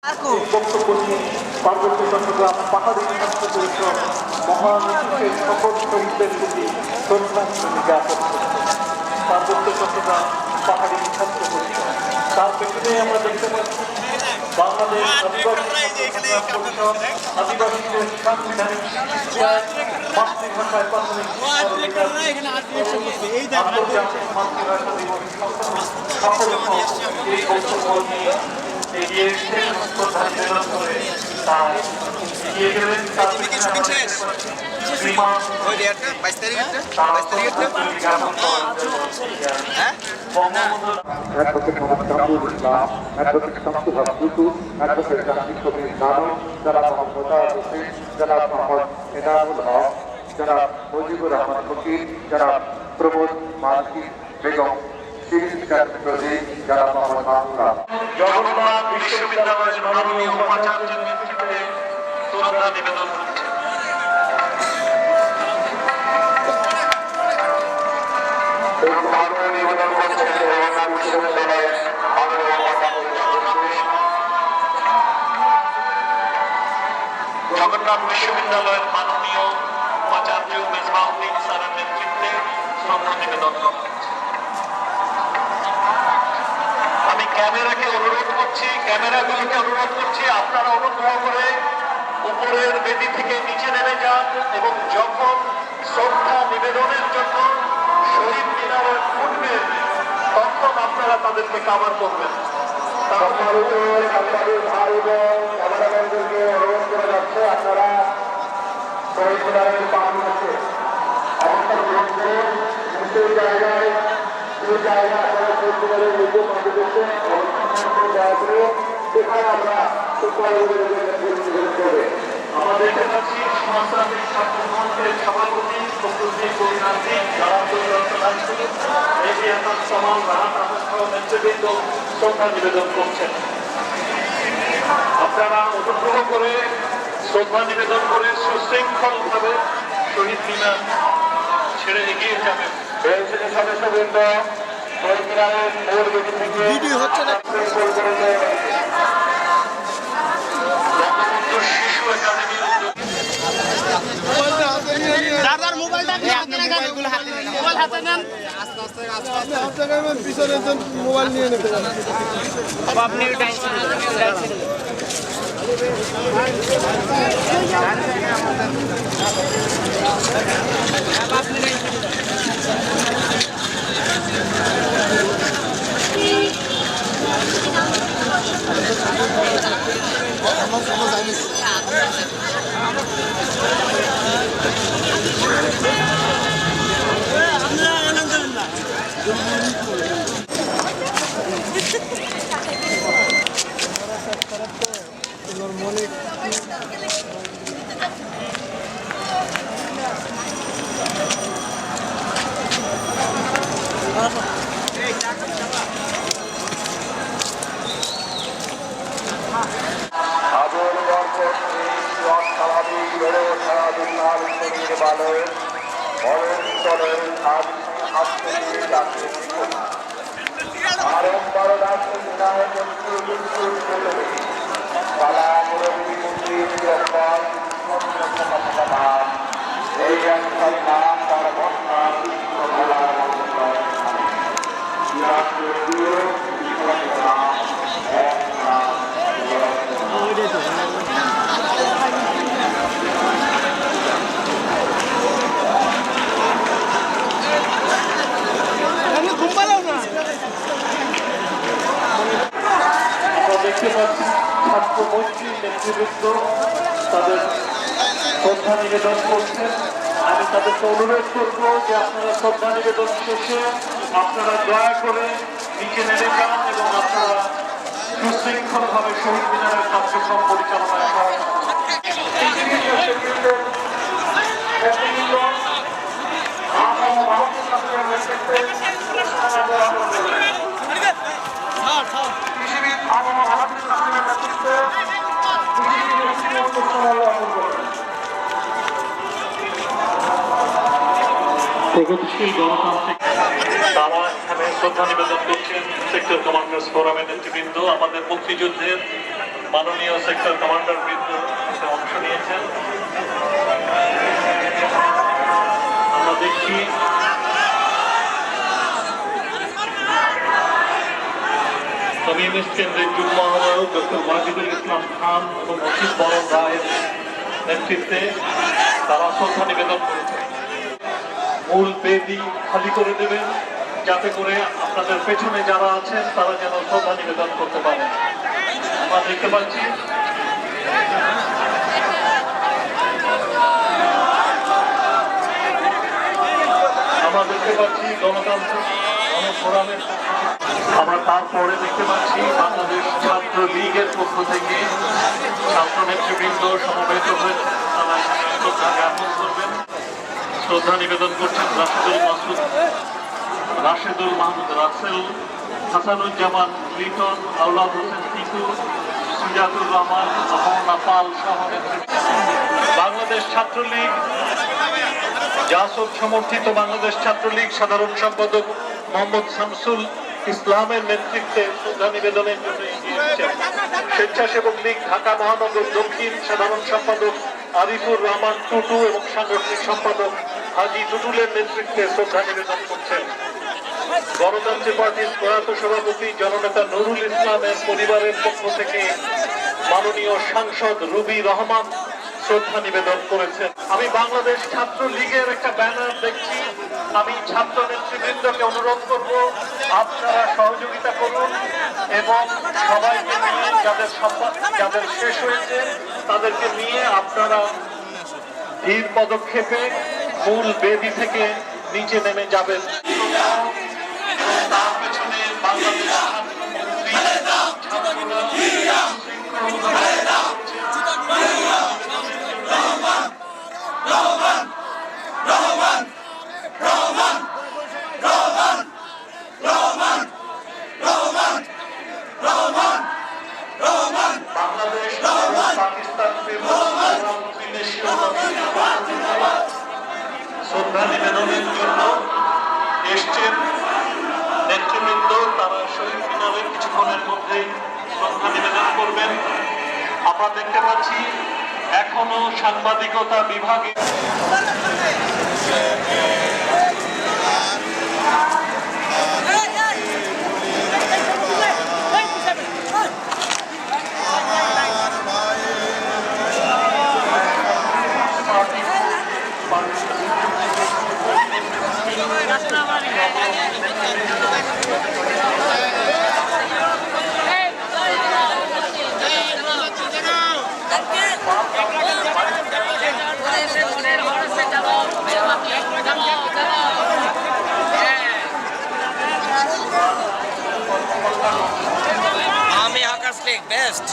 বক্তব্যটি পার্বত্য চট্টগ্রাম পাহাড়ি ছাত্র পরিষদ মহান সকল শহীদদের প্রতি শ্রদ্ধাঞ্জলি জ্ঞাপন করছে। পার্বত্য চট্টগ্রাম পাহাড়ি ছাত্র পরিষদ তার পেছনে আমরা দেখতে পাচ্ছি বাংলাদেশ আদিবাসীদের সাংবিধানিক মাতৃভাষায় প্রাথমিক আন্তর্জাতিক মাতৃভাষা দিবস সফল এই বক্তব্য নিয়ে এগিয়ে এসে শ্রদ্ধা নিবেদন করে তার এগিয়ে গেলেন তার অ্যাডভোকেট মোহাম্মদ কামরুল ইসলাম, অ্যাডভোকেট শামসুল হক টুটু, অ্যাডভোকেট জাহাঙ্গীর কবির নানক, জনাব মোহাম্মদ মোতাহার হোসেন, জনাব মোহাম্মদ এনামুল হক, জনাব মুজিবুর রহমান ফকির, জনাব প্রমোদ মালকি বেগম, সিরিজ চৌধুরী, জনাব মোহাম্মদ মাহমুদ জগন্নাথ বিশ্ববিদ্যালয়ের মাননীয় উপাচার্যের নেতৃত্বে শ্রদ্ধা নিবেদন করছে। জগন্নাথ বিশ্ববিদ্যালয়ের মাননীয় উপাচার্য মেজবাউদ্দিন স্যারের নেতৃত্বে শ্রদ্ধা নিবেদন করা হচ্ছে। আমি ক্যামেরাগুলোকে অনুরোধ করছি আপনারা অনুগ্রহ করে উপরের বেদি থেকে নিচে নেমে যান এবং যখন শ্রদ্ধা নিবেদনের জন্য শহীদ মিনারে উঠবেন তখন আপনারা তাদেরকে কাভার করবেন। অনুরোধ করা যাচ্ছে আপনারা শহীদ মিনারের পাশে অবস্থান গ্রহণ করে সেই জায়গায় আপনারা শহীদ মিনারের নিচে পাশে বসে অবস্থান দয়া করে সেখানে আমরা করবে। আমরা দেখতে পাচ্ছি সমাজতান্ত্রিক ছাত্র মঞ্চের সভাপতি ফখরুদ্দিন কবিরাজি নেতৃবৃন্দ শ্রদ্ধা নিবেদন করছেন। আপনারা অনুগ্রহ করে শ্রদ্ধা নিবেদন করে সুশৃঙ্খলভাবে শহীদ মিনার ছেড়ে এগিয়ে যাবেন। সদস্যবৃন্দ শহীদ মিনারের মূল বেদি থেকে শিশু একাডেমির মোবাইল নিয়ে নিতে আপনি দেখতে পাচ্ছি ছাত্র মৈত্রীর নেতৃবৃন্দ তাদের শ্রদ্ধা নিবেদন করছেন। আমি তাদেরকে অনুরোধ করবো যে আপনারা শ্রদ্ধা নিবেদন শেষে আপনারা দয়া করে নিচে নেমে যান এবং আপনারা সুশৃঙ্খলভাবে শহীদ মিনারের কার্যক্রম পরিচালনায় প্রগতিশীল গণতান্ত্রিক তারা এখানে শ্রদ্ধা নিবেদন করছেন সেক্টর কমান্ডার্স ফোরামের নেতৃবৃন্দ। আমাদের মুক্তিযুদ্ধের মাননীয় সেক্টর কমান্ডার বৃন্দ অংশ নিয়েছেন। আমরা দেখছি কমিউনিস্ট কেন্দ্রের যুগ্ম আহ্বায়ক ডক্টর ওয়াজিদুল ইসলাম খান এবং অসিত বরণ রায়ের নেতৃত্বে তারা শ্রদ্ধা নিবেদন করেছেন। মূল বেদি খালি করে দেবেন যাতে করে আপনাদের পেছনে যারা আছেন তারা যেন শ্রদ্ধা নিবেদন করতে পারেন। আমরা দেখতে পাচ্ছি গণতান্ত্রিক গণফোরামের, আমরা তারপরে দেখতে পাচ্ছি বাংলাদেশ ছাত্র লীগের পক্ষ থেকে ছাত্র নেতৃবৃন্দ সমবেত হয়ে তারা শ্রদ্ধা জ্ঞাপন করবেন। শ্রদ্ধা নিবেদন করছেন রাশেদুল মাহমুদ রাসেল, হাসানুজ্জামান লিটন, আওলাদ হোসেন টিকু, সুজাতুর রহমান, অপর্ণা পাল সহ বাংলাদেশ ছাত্রলীগ জাসদ সমর্থিত বাংলাদেশ ছাত্রলীগ সাধারণ সম্পাদক মোহাম্মদ শামসুল ইসলামের নেতৃত্বে শ্রদ্ধা নিবেদনের জন্য এগিয়ে এসেছেন। স্বেচ্ছাসেবক লীগ ঢাকা মহানগর দক্ষিণ সাধারণ সম্পাদক আরিফুর রহমান টুটু এবং সাংগঠনিক সম্পাদক হাজি টুটুলের নেতৃত্বে শ্রদ্ধা নিবেদন করছেন। গণতান্ত্রিক পার্টির প্রয়াত সভাপতি জননেতা নুরুল ইসলামের পরিবারের পক্ষ থেকে মাননীয় সাংসদ রুবি রহমান শ্রদ্ধা নিবেদন করেছেন। আমি বাংলাদেশ ছাত্র লীগের একটা ব্যানার দেখছি। আমি ছাত্র নেতৃবৃন্দকে অনুরোধ করব আপনারা সহযোগিতা করুন এবং সবাইকে নিয়ে যাদের শেষ হয়েছে তাদেরকে নিয়ে আপনারা ধীর পদক্ষেপে মূল বেদি থেকে নিচে নেমে যাবেন। তার পেছনে বাংলাদেশ শ্রদ্ধা নিবেদনের জন্য এসছেন নেতৃবৃন্দ। তারা শহীদ মিনারের কিছুক্ষণের মধ্যে শ্রদ্ধা নিবেদন করবেন। আমরা দেখতে পাচ্ছি এখনো সাংবাদিকতা বিভাগে আমি আকাশ লেক বেস্ট।